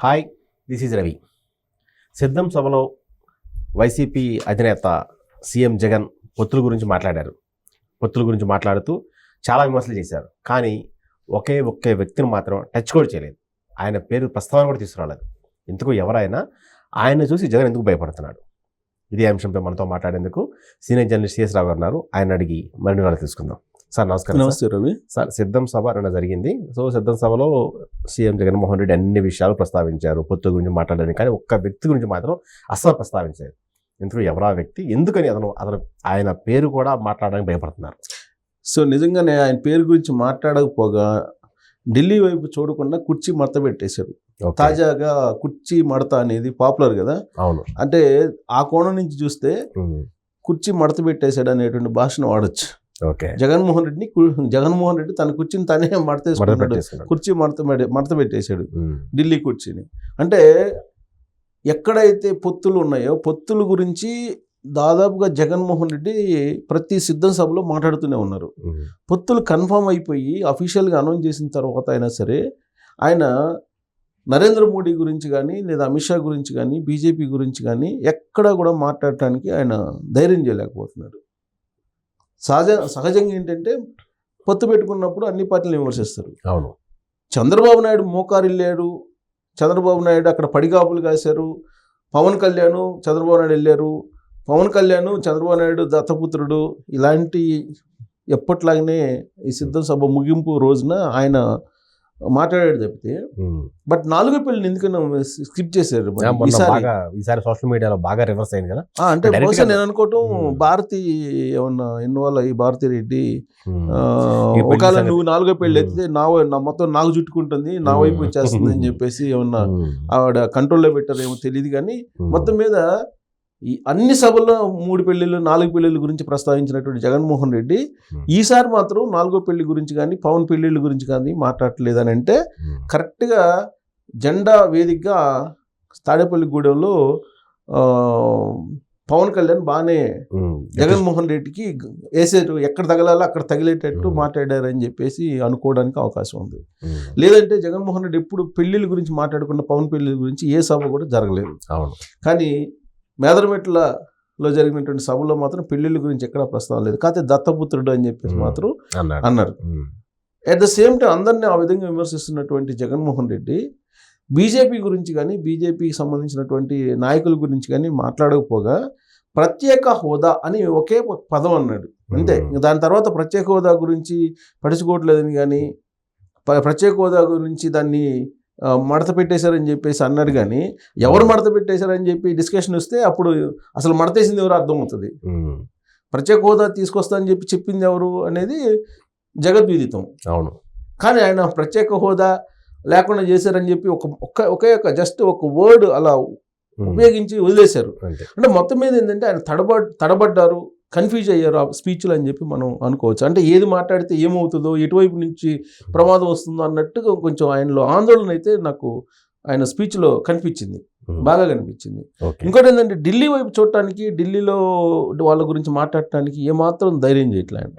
Hi, this is Ravi. సిద్ధం సభలో YCP అధినేత సీఎం జగన్ పొత్తుల గురించి మాట్లాడారు. పొత్తుల గురించి మాట్లాడుతూ చాలా విమర్శలు చేశారు. కానీ ఒకే వ్యక్తిని మాత్రం టచ్ కూడా చేయలేదు. ఆయన పేరు ప్రస్తావన కూడా తీసుకురాలేదు. ఎందుకు ఎవరైనా ఆయన చూసి జగన్ ఎందుకు భయపడుతున్నాడు? ఇదే అంశంపై మనతో మాట్లాడేందుకు సీనియర్ జర్నలిస్ట్ సిఎస్ రావు ఉన్నారు. ఆయన అడిగి మరిన్ని వాళ్ళు తీసుకుందాం. సార్ నమస్కారం. నమస్తే రవి. సార్, సిద్ధం సభ నిన్న జరిగింది. సో సిద్ధం సభలో సీఎం జగన్మోహన్ రెడ్డి అన్ని విషయాలు ప్రస్తావించారు. పొత్తు గురించి మాట్లాడారు. కానీ ఒక్క వ్యక్తి గురించి మాత్రం అస్సలు ప్రస్తావించారు. ఎందుకు ఎవరా వ్యక్తి, ఎందుకని అతను ఆయన పేరు కూడా మాట్లాడడానికి భయపడుతున్నారు? సో నిజంగానే ఆయన పేరు గురించి మాట్లాడకపోగా ఢిల్లీ వైపు చూడకుండా కుర్చీ మడత పెట్టేశారు. తాజాగా కుర్చీ మడత అనేది పాపులర్ కదా. అవును. అంటే ఆ కోణం నుంచి చూస్తే కుర్చీ మడత పెట్టేశాడు అనేటువంటి భాషను వాడచ్చు. జగన్మోహన్ రెడ్డి తన కుర్చీని తనే మడతేసుకున్నాడు. కుర్చీ మడత పెట్టేశాడు ఢిల్లీ కుర్చీని. అంటే ఎక్కడైతే పొత్తులు ఉన్నాయో పొత్తుల గురించి దాదాపుగా జగన్మోహన్ రెడ్డి ప్రతి సిద్ధం సభలో మాట్లాడుతూనే ఉన్నారు. పొత్తులు కన్ఫర్మ్ అయిపోయి అఫీషియల్గా అనౌన్స్ చేసిన తర్వాత అయినా సరే ఆయన నరేంద్ర మోడీ గురించి కానీ లేదా అమిత్ షా గురించి కానీ బీజేపీ గురించి కానీ ఎక్కడా కూడా మాట్లాడటానికి ఆయన ధైర్యం చేయలేకపోతున్నాడు. సహజంగా ఏంటంటే పొత్తు పెట్టుకున్నప్పుడు అన్ని పార్టీలు విమర్శిస్తారు. అవును. చంద్రబాబు నాయుడు మోకారిల్లాడు, చంద్రబాబు నాయుడు అక్కడ పడిగాపులు కాశారు. పవన్ కళ్యాణ్ చంద్రబాబు నాయుడు వెళ్ళారు. పవన్ కళ్యాణ్ చంద్రబాబు నాయుడు దత్తపుత్రుడు. ఇలాంటి ఎప్పట్లాగనే ఈ సిద్ధం సభ ముగింపు రోజున ఆయన మాట్లాడాడు తప్పితే బట్ నాలుగో పెళ్లిని ఎందుకన్నా స్కిప్ చేశారు. ఈసారి సోషల్ మీడియాలో బాగా రివర్స్ అయింది కదా. అంటే బహుశా నేను అనుకోవటం భారతి ఏమన్నా ఇన్వాల్వ్ అయ్యి భారతి రెడ్డి ఒకవేళ నువ్వు నాలుగో పెళ్లి అయితే నా మొత్తం నాకు చుట్టుకుంటుంది, నా వైపు వచ్చేస్తుంది అని చెప్పేసి ఏమన్నా ఆవిడ కంట్రోల్లో పెట్టారేమో తెలియదు. కానీ మొత్తం మీద ఈ అన్ని సభల్లో 3 పెళ్లిళ్ళు 4 పెళ్లిళ్ళ గురించి ప్రస్తావించినటువంటి జగన్మోహన్ రెడ్డి ఈసారి మాత్రం 4గో పెళ్లి గురించి కానీ పవన్ పెళ్లిళ్ళ గురించి కానీ మాట్లాడలేదని అంటే కరెక్ట్గా జెండా వేదికగా తాడేపల్లిగూడెంలో పవన్ కళ్యాణ్ బాగానే జగన్మోహన్ రెడ్డికి వేసేటు ఎక్కడ తగలాలో అక్కడ తగిలేటట్టు మాట్లాడారని చెప్పేసి అనుకోవడానికి అవకాశం ఉంది. లేదంటే జగన్మోహన్ రెడ్డి ఎప్పుడు పెళ్లిళ్ళ గురించి మాట్లాడకుండా పవన్ పెళ్లిళ్ళ గురించి ఏ సభ కూడా జరగలేదు. కానీ మేదరమెట్లలో జరిగినటువంటి సభలో మాత్రం పెళ్లిళ్ళ గురించి ఎక్కడా ప్రస్తావన లేదు. కాకపోతే దత్తపుత్రుడు అని చెప్పేసి మాత్రం అన్నారు. అట్ ద సేమ్ టైం అందరినీ ఆ విధంగా విమర్శిస్తున్నటువంటి జగన్మోహన్ రెడ్డి బీజేపీ గురించి కానీ బీజేపీకి సంబంధించినటువంటి నాయకుల గురించి కానీ మాట్లాడకపోగా ప్రత్యేక హోదా అని ఒకే పదం అన్నాడు అంతే. దాని తర్వాత ప్రత్యేక హోదా గురించి పడుచుకోవట్లేదని కానీ ప్రత్యేక హోదా గురించి దాన్ని మడత పెట్టేశారని చెప్పేసి అన్నారు. కానీ ఎవరు మడత పెట్టేశారని చెప్పి డిస్కషన్ వస్తే అప్పుడు అసలు మడతేసింది ఎవరు అర్థమవుతుంది. ప్రత్యేక హోదా తీసుకొస్తా అని చెప్పి చెప్పింది ఎవరు అనేది జగద్విదితం. అవును. కానీ ఆయన ప్రత్యేక హోదా లేకుండా చేశారని చెప్పి ఒకే జస్ట్ ఒక వర్డ్ అలా ఉపయోగించి వదిలేశారు. అంటే మొత్తం మీద ఏంటంటే ఆయన తడబడ్డారు, కన్ఫ్యూజ్ అయ్యారు ఆ స్పీచ్లు అని చెప్పి మనం అనుకోవచ్చు. అంటే ఏది మాట్లాడితే ఏమవుతుందో, ఎటువైపు నుంచి ప్రమాదం వస్తుందో అన్నట్టుగా కొంచెం ఆయనలో ఆందోళన అయితే నాకు ఆయన స్పీచ్లో కనిపించింది, బాగా కనిపించింది. ఇంకోటి ఏంటంటే ఢిల్లీ వైపు చూడటానికి, ఢిల్లీలో వాళ్ళ గురించి మాట్లాడటానికి ఏమాత్రం ధైర్యం చేయట్లే ఆయన.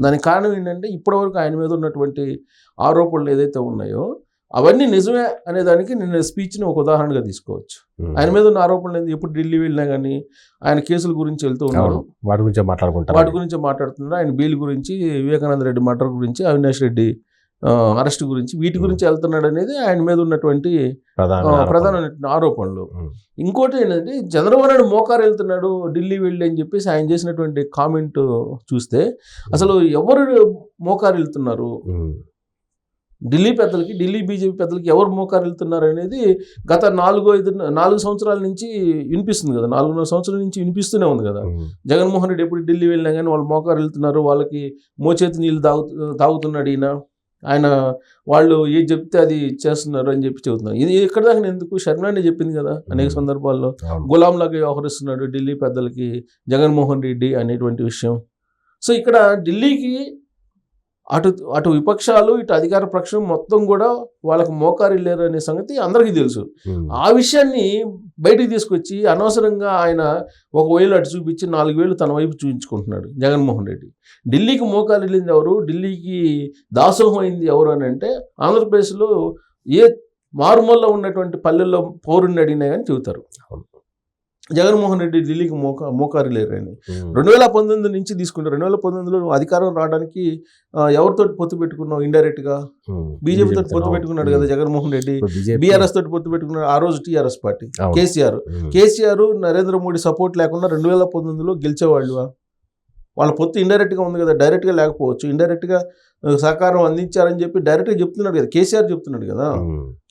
దానికి కారణం ఏంటంటే ఇప్పటివరకు ఆయన మీద ఉన్నటువంటి ఆరోపణలు ఏదైతే ఉన్నాయో అవన్నీ నిజమే అనేదానికి నిన్న స్పీచ్ని ఒక ఉదాహరణగా తీసుకోవచ్చు. ఆయన మీద ఉన్న ఆరోపణలు ఎప్పుడు ఢిల్లీ వెళ్ళినా కానీ ఆయన కేసుల గురించి వెళ్తూ ఉన్నారు, వాటి గురించే మాట్లాడుతున్నారు. ఆయన బెయిల్ గురించి, వివేకానంద రెడ్డి మర్డర్ గురించి, అవినాష్ రెడ్డి అరెస్ట్ గురించి, వీటి గురించి వెళ్తున్నాడు అనేది ఆయన మీద ఉన్నటువంటి ప్రధానమైన ఆరోపణలు. ఇంకోటి ఏంటంటే చంద్రబాబు నాయుడు మోకారు వెళ్తున్నాడు ఢిల్లీ వెళ్ళి అని చెప్పేసి ఆయన చేసినటువంటి కామెంట్ చూస్తే అసలు ఎవరు మోకారు వెళ్తున్నారు, ఢిల్లీ పెద్దలకి, ఢిల్లీ బీజేపీ పెద్దలకి ఎవరు మోకారు వెళ్తున్నారు అనేది గత 4 సంవత్సరాల నుంచి వినిపిస్తుంది కదా. 4.5 సంవత్సరాల నుంచి వినిపిస్తూనే ఉంది కదా. జగన్మోహన్ రెడ్డి ఎప్పుడు ఢిల్లీ వెళ్ళినా కానీ వాళ్ళు మోకారు వెళ్తున్నారు, వాళ్ళకి మోచేతి నీళ్ళు తాగుతున్నాడు ఆయన వాళ్ళు ఏది చెప్తే అది చేస్తున్నారు అని చెప్పి చెబుతున్నారు. ఇది ఎక్కడ దాకా ఎందుకు షర్మిలానే చెప్పింది కదా అనేక సందర్భాల్లో గులాంలాగా వ్యవహరిస్తున్నాడు ఢిల్లీ పెద్దలకి జగన్మోహన్ రెడ్డి అనేటువంటి విషయం. సో ఇక్కడ ఢిల్లీకి అటు విపక్షాలు ఇటు అధికార పక్షం మొత్తం కూడా వాళ్ళకి మోకారిల్లారు అనే సంగతి అందరికీ తెలుసు. ఆ విషయాన్ని బయటికి తీసుకొచ్చి అనవసరంగా ఆయన 1,000 అటు చూపించి 4,000 తన వైపు చూపించుకుంటున్నాడు జగన్మోహన్ రెడ్డి. ఢిల్లీకి మోకారిల్లింది ఎవరు, ఢిల్లీకి దాసోహం అయింది ఎవరు అని అంటే ఆంధ్రప్రదేశ్లో ఏ మారుమూలలో ఉన్నటువంటి పల్లెల్లో పౌరుని అడిగినా కానీ చెబుతారు అవును. జగన్మోహన్ రెడ్డి ఢిల్లీకి మోకారు లేరని. 2019 నుంచి తీసుకుంటే 2019లో నువ్వు అధికారం రావడానికి ఎవరితో పొత్తు పెట్టుకున్నావు? ఇండైరెక్ట్ గా బీజేపీ తోటి పొత్తు పెట్టుకున్నాడు కదా జగన్మోహన్ రెడ్డి. బీఆర్ఎస్ తోటి పొత్తు పెట్టుకున్నాడు ఆ రోజు TRS party. KCR Narendra Modi support లేకుండా 2019లో గెలిచేవాళ్ళు. వాళ్ళ పొత్తు ఇండైరెక్ట్ గా ఉంది కదా, డైరెక్ట్ గా లేకపోవచ్చు. ఇండైరెక్ట్ గా సహకారం అందించారని చెప్పి డైరెక్ట్ గా చెప్తున్నాడు కదా, కేసీఆర్ చెప్తున్నాడు కదా.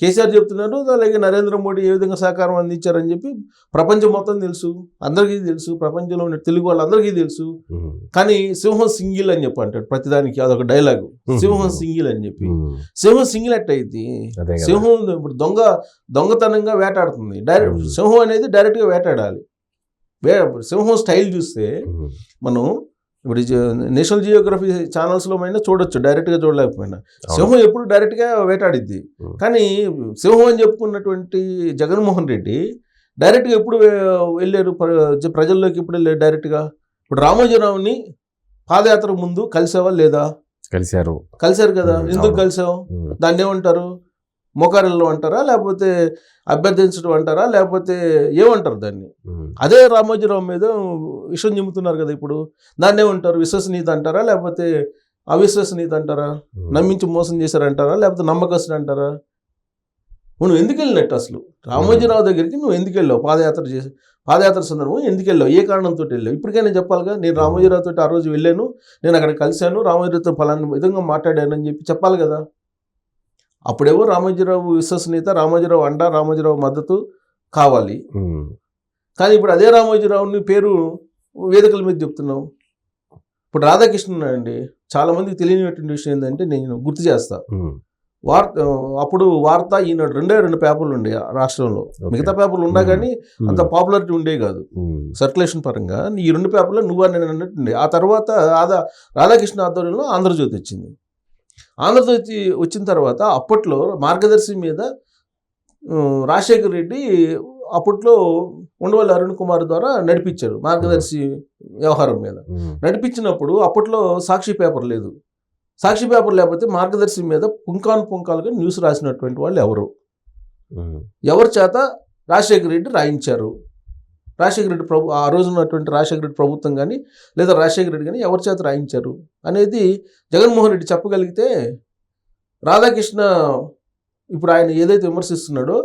కేసీఆర్ చెప్తున్నారు, అలాగే నరేంద్ర మోడీ ఏ విధంగా సహకారం అందించారని చెప్పి ప్రపంచం మొత్తం తెలుసు, అందరికీ తెలుసు, ప్రపంచంలో ఉన్న తెలుగు వాళ్ళందరికీ తెలుసు. కానీ సింహం సింగిల్ అని చెప్పి అంటాడు ప్రతిదానికి, అదొక డైలాగు, సింహం సింగిల్ అని చెప్పి. సింహం సింగిల్ అట్టయితే సింహం ఇప్పుడు దొంగతనంగా వేటాడుతుంది. డైరెక్ట్ సింహం అనేది డైరెక్ట్ గా వేటాడాలి. సింహం స్టైల్ చూస్తే మనం ఇప్పుడు నేషనల్ జియోగ్రఫీ ఛానల్స్లో అయినా చూడొచ్చు, డైరెక్ట్గా చూడలేకపోయినా. సింహం ఎప్పుడు డైరెక్ట్గా వేటాడిద్ది. కానీ సింహం అని చెప్పుకున్నటువంటి జగన్మోహన్ రెడ్డి డైరెక్ట్గా ఎప్పుడు వెళ్ళారు ప్రజల్లోకి? ఎప్పుడు వెళ్ళారు డైరెక్ట్గా? ఇప్పుడు రామోజీరావుని పాదయాత్ర ముందు కలిసావా లేదా? కలిశారు కదా. ఎందుకు కలిసావు? దాన్ని ఏమంటారు? మోకారిల్లో అంటారా, లేకపోతే అభ్యర్థించడం అంటారా, లేకపోతే ఏమంటారు దాన్ని? అదే రామోజీరావు మీద విషయం చెబుతున్నారు కదా ఇప్పుడు. దాన్ని ఏమంటారు? విశ్వసనీయత అంటారా, లేకపోతే అవిశ్వసనీయత అంటారా? నమ్మించి మోసం చేశారంటారా, లేకపోతే నమ్మకస్తుడు అంటారా? నువ్వు ఎందుకు వెళ్ళినట్టు అసలు రామోజీరావు దగ్గరికి? నువ్వు ఎందుకు వెళ్ళావు? పాదయాత్ర సందర్భం ఎందుకు వెళ్ళావు? ఏ కారణంతో వెళ్ళావు? ఇప్పటికైనా చెప్పాలిగా. నేను రామోజీరావుతో ఆ రోజు వెళ్ళాను, నేను అక్కడ కలిశాను, రామోజీరావుతో ఫలానా విధంగా మాట్లాడానని చెప్పి చెప్పాలి కదా. అప్పుడేవో రామోజీరావు విశ్వసనీయత, రామోజీరావు అండ, రామోజీరావు మద్దతు కావాలి. కానీ ఇప్పుడు అదే రామోజీరావుని పేరు వేదికల మీద చెప్తున్నావు. ఇప్పుడు రాధాకృష్ణ అండి, చాలా మందికి తెలియనటువంటి విషయం ఏంటంటే, నేను గుర్తు చేస్తా, అప్పుడు వార్త ఈనాడు రెండు పేపర్లు ఉండే రాష్ట్రంలో. మిగతా పేపర్లు ఉన్నా కానీ అంత పాపులారిటీ ఉండే కాదు సర్క్యులేషన్ పరంగా. ఈ 2 పేపర్లో నువ్వు నేను అన్నట్టుండే. ఆ తర్వాత రాధాకృష్ణ ఆధ్వర్యంలో ఆంధ్రజ్యోతి వచ్చింది. ఆంధ్రజ్యోతి వచ్చిన తర్వాత అప్పట్లో మార్గదర్శి మీద రాజశేఖర్ రెడ్డి అప్పట్లో ఉండవల్లి అరుణ్ కుమార్ ద్వారా నడిపించారు మార్గదర్శి వ్యవహారం మీద. నడిపించినప్పుడు అప్పట్లో సాక్షి పేపర్ లేదు. సాక్షి పేపర్ లేకపోతే మార్గదర్శి మీద పుంకాలుగా న్యూస్ రాసినటువంటి వాళ్ళు ఎవరి చేత? రాజశేఖర్ రెడ్డి రాయించారు. రాజశేఖర రెడ్డి ఆ రోజు ఉన్నటువంటి రాజశేఖర రెడ్డి ప్రభుత్వం కానీ లేదా రాజశేఖర రెడ్డి కానీ ఎవరి చేత రాయించారు అనేది జగన్మోహన్ రెడ్డి చెప్పగలిగితే, రాధాకృష్ణ ఇప్పుడు ఆయన ఏదైతే విమర్శిస్తున్నాడో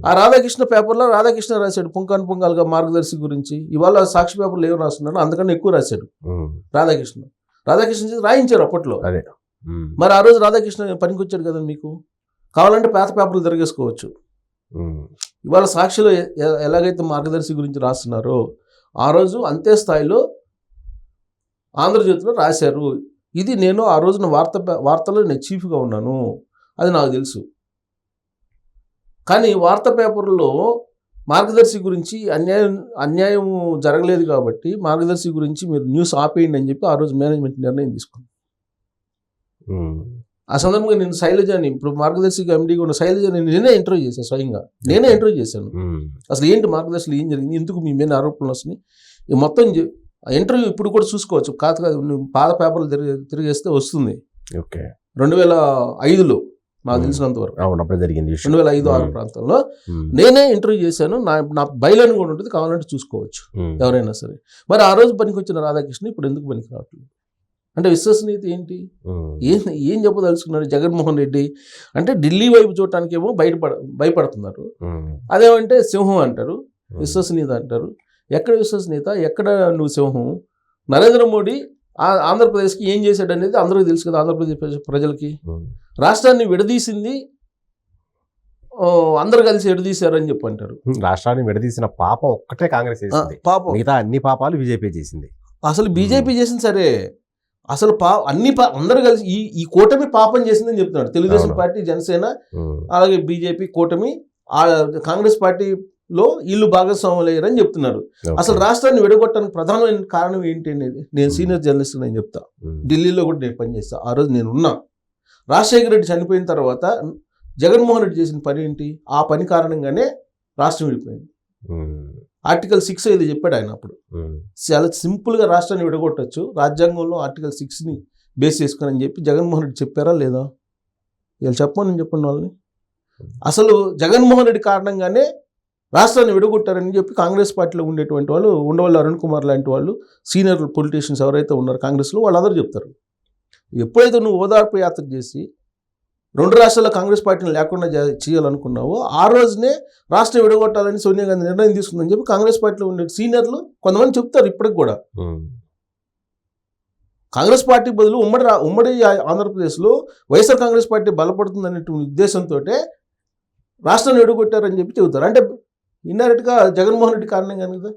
ఆ రాధాకృష్ణ పేపర్లో రాధాకృష్ణ రాశాడు పుంకాలుగా మార్గదర్శి గురించి. ఇవాళ సాక్షి పేపర్లు ఏమో రాస్తున్నాడు, అంతకన్నా ఎక్కువ రాశాడు రాధాకృష్ణ చేత రాయించారు అప్పట్లో. మరి ఆ రోజు రాధాకృష్ణ పనికొచ్చాడు కదా మీకు. కావాలంటే పాత పేపర్లు తిరిగేసుకోవచ్చు. ఇవాళ సాక్షిలో ఎలాగైతే మార్గదర్శి గురించి రాస్తున్నారో ఆ రోజు అంతే స్థాయిలో ఆంధ్రజ్యోతిలో రాశారు. ఇది నేను ఆ రోజున వార్తలో నేను చీఫ్గా ఉన్నాను, అది నాకు తెలుసు. కానీ వార్తా పేపర్లో మార్గదర్శి గురించి అన్యాయం జరగలేదు కాబట్టి మార్గదర్శి గురించి మీరు న్యూస్ ఆపేయండి అని చెప్పి ఆ రోజు మేనేజ్మెంట్ నిర్ణయం తీసుకుంది. ఆ సందర్భంగా నేను శైలజని, ఇప్పుడు మార్గదర్శికి ఎండీగా ఉన్న శైలజని నేనే ఇంటర్వ్యూ చేశాను, స్వయంగా నేనే ఇంటర్వ్యూ చేశాను. అసలు ఏంటి మార్గదర్శిలో ఏం జరిగింది, ఎందుకు మీ మీద ఆరోపణలు వస్తున్నాయి, మొత్తం ఇంటర్వ్యూ ఇప్పుడు కూడా చూసుకోవచ్చు. కాదు పాత పేపర్లు తిరిగేస్తే వస్తుంది. 2005లో నాకు తెలిసినంత వరకు 2005-6 ప్రాంతంలో నేనే ఇంటర్వ్యూ చేశాను. నా బయలుని కూడా ఉంటుంది, కావాలంటే చూసుకోవచ్చు ఎవరైనా సరే. మరి ఆ రోజు పనికి వచ్చిన రాధాకృష్ణ ఇప్పుడు ఎందుకు పనికి రావట్లేదు అంటే విశ్వసనీయత ఏంటి? ఏం చెప్పదలుచుకున్నాడు జగన్మోహన్ రెడ్డి అంటే? ఢిల్లీ వైపు చూడటానికి ఏమో భయపడుతున్నారు, అదేమంటే సింహం అంటారు, విశ్వసనీయత అంటారు. ఎక్కడ విశ్వసనీయత, ఎక్కడ నువ్వు సింహం? నరేంద్ర మోడీ ఆంధ్రప్రదేశ్కి ఏం చేశాడు అనేది అందరికీ తెలుసు కదా. ఆంధ్రప్రదేశ్ ప్రజలకి రాష్ట్రాన్ని విడదీసింది అందరు కలిసి విడదీశారని చెప్పి అంటారు. రాష్ట్రాన్ని విడదీసిన పాపం ఒక్కటే కాంగ్రెస్ చేసింది, పాపం మిగతా అన్ని పాపాలు బీజేపీ చేసింది. అసలు బీజేపీ చేసింది సరే, అసలు అందరు కలిసి ఈ కూటమి పాపం చేసిందని చెప్తున్నాడు. తెలుగుదేశం పార్టీ, జనసేన, అలాగే బీజేపీ కూటమి కాంగ్రెస్ పార్టీలో వీళ్ళు భాగస్వాములు అయ్యారని చెప్తున్నారు. అసలు రాష్ట్రాన్ని విడగొట్టడానికి ప్రధానమైన కారణం ఏంటి అనేది నేను సీనియర్ జర్నలిస్ట్ నేను చెప్తా. ఢిల్లీలో కూడా నేను పనిచేస్తా. ఆ రోజు నేను ఉన్నా. రాజశేఖర రెడ్డి చనిపోయిన తర్వాత జగన్మోహన్ రెడ్డి చేసిన పని ఏంటి? ఆ పని కారణంగానే రాష్ట్రం విడిపోయింది. ఆర్టికల్ 6 ఇది చెప్పాడు ఆయన అప్పుడు. చాలా సింపుల్గా రాష్ట్రాన్ని విడగొట్టచ్చు రాజ్యాంగంలో ఆర్టికల్ 6ని బేస్ చేసుకుని అని చెప్పి జగన్మోహన్ రెడ్డి చెప్పారా లేదా? వీళ్ళు చెప్పమని చెప్పండి వాళ్ళని. అసలు జగన్మోహన్ రెడ్డి కారణంగానే రాష్ట్రాన్ని విడగొట్టారని చెప్పి కాంగ్రెస్ పార్టీలో ఉండేటువంటి వాళ్ళు, ఉండవల్లి అరుణ్ కుమార్ లాంటి వాళ్ళు, సీనియర్ పొలిటీషియన్స్ ఎవరైతే ఉన్నారో కాంగ్రెస్లో, వాళ్ళందరూ చెప్తారు. ఎప్పుడైతే నువ్వు ఓదార్పు యాత్ర చేసి 2 రాష్ట్రాల్లో కాంగ్రెస్ పార్టీని లేకుండా చేయాలనుకున్నావో ఆ రోజునే రాష్ట్రం విడగొట్టాలని సోనియా గాంధీ నిర్ణయం తీసుకుందని చెప్పి కాంగ్రెస్ పార్టీలో ఉండే సీనియర్లు కొంతమంది చెప్తారు ఇప్పటికి కూడా. కాంగ్రెస్ పార్టీ బదులు ఉమ్మడి ఆంధ్రప్రదేశ్లో వైఎస్ఆర్ కాంగ్రెస్ పార్టీ బలపడుతుందనేటువంటి ఉద్దేశంతో రాష్ట్రాన్ని విడగొట్టారని చెప్పి చెబుతారు. అంటే ఇండైరెక్ట్గా జగన్మోహన్ రెడ్డి కారణంగా కదా.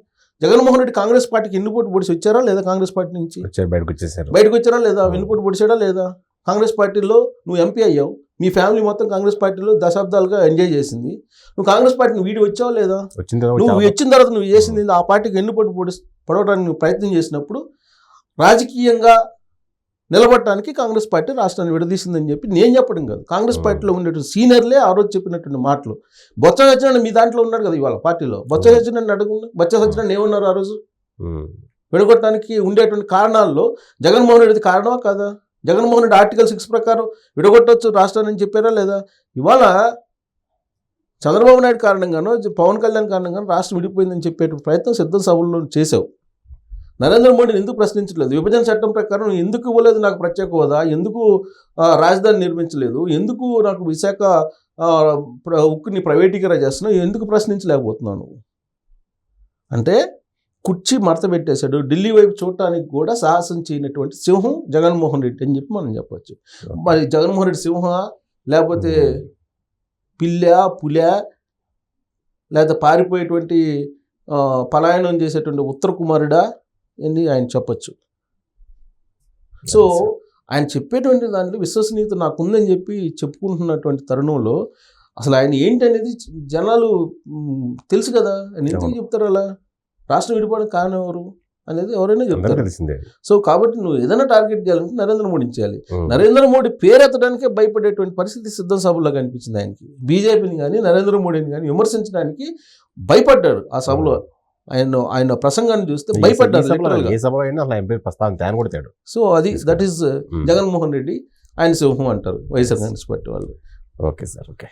జగన్మోహన్ రెడ్డి కాంగ్రెస్ పార్టీకి ఎన్నుపోటు పొడిచి వచ్చారా లేదా? కాంగ్రెస్ పార్టీ నుంచి బయటకు వచ్చారా లేదా? వెన్నుపోటు పొడిచాడా లేదా? కాంగ్రెస్ పార్టీలో నువ్వు ఎంపీ అయ్యావు, మీ ఫ్యామిలీ మొత్తం కాంగ్రెస్ పార్టీలో దశాబ్దాలుగా ఎంజాయ్ చేసింది. నువ్వు కాంగ్రెస్ పార్టీని వీడి వచ్చావా లేదా? నువ్వు వచ్చిన తర్వాత నువ్వు చేసింది ఆ పార్టీకి ఎన్నుపోటు పొడవడానికి నువ్వు ప్రయత్నం చేసినప్పుడు రాజకీయంగా నిలబడటానికి కాంగ్రెస్ పార్టీ రాష్ట్రాన్ని విడదీసిందని చెప్పి నేను చెప్పడం కాదు, కాంగ్రెస్ పార్టీలో ఉండేటువంటి సీనియర్లే ఆ రోజు చెప్పినటువంటి మాటలు. బొత్స సత్యనారాయణ మీ దాంట్లో ఉన్నాడు కదా ఇవాళ పార్టీలో. బొత్స సత్యనారాయణ అడుగున్నా, బొత్స సత్యనారాయణ ఏమన్నారు ఆ రోజు? విడగొట్టడానికి ఉండేటువంటి కారణాల్లో జగన్మోహన్ రెడ్డి కారణమా కాదా? జగన్మోహన్ రెడ్డి ఆర్టికల్ 6 ప్రకారం విడగొట్టవచ్చు రాష్ట్రాన్ని చెప్పారా లేదా? ఇవాళ చంద్రబాబు నాయుడు కారణంగానో పవన్ కళ్యాణ్ కారణంగానో రాష్ట్రం విడిపోయిందని చెప్పే ప్రయత్నం సిద్ధం సభల్లో చేసావు. నరేంద్ర మోడీని ఎందుకు ప్రశ్నించట్లేదు? విభజన చట్టం ప్రకారం ఎందుకు ఇవ్వలేదు నాకు ప్రత్యేక హోదా, ఎందుకు రాజధాని నిర్మించలేదు, ఎందుకు నాకు విశాఖ ఉక్కుని ప్రైవేటీకరణ చేస్తున్నావు, ఎందుకు ప్రశ్నించలేకపోతున్నాను? అంటే కుర్చీ మడత పెట్టేశాడు. ఢిల్లీ వైపు చూడటానికి కూడా సాహసం చేయనటువంటి సింహం జగన్మోహన్ రెడ్డి అని చెప్పి మనం చెప్పచ్చు. మరి జగన్మోహన్ రెడ్డి సింహ, లేకపోతే పిల్ల, పుల, లేకపోతే పారిపోయేటువంటి పలాయనం చేసేటువంటి ఉత్తర కుమారుడా అని ఆయన చెప్పచ్చు. సో ఆయన చెప్పేటువంటి దాంట్లో విశ్వసనీయత నాకుందని చెప్పి చెప్పుకుంటున్నటువంటి తరుణంలో అసలు ఆయన ఏంటనేది జనాలు తెలుసు కదా. ఆయన ఎందుకు చెప్తారు అలా? రాష్ట్రం విడిపోవడం కారణం ఎవరు అనేది ఎవరైనా చెప్తారు. సో కాబట్టి నువ్వు ఏదైనా టార్గెట్ చేయాలంటే నరేంద్ర మోడీని చేయాలి. నరేంద్ర మోడీ పేరెత్తడానికే భయపడేటువంటి పరిస్థితి సిద్ధం సభలో కనిపించింది ఆయనకి. బీజేపీని కానీ నరేంద్ర మోడీని కానీ విమర్శించడానికి భయపడ్డాడు ఆ సభలో. ఆయన ప్రసంగాన్ని చూస్తే భయపడ్డారు. సో అది దట్ ఈస్ జగన్మోహన్ రెడ్డి, ఆయన సింహం అంటారు వైఎస్ఆర్ కాంగ్రెస్ పార్టీ వాళ్ళు. Okay sir, okay.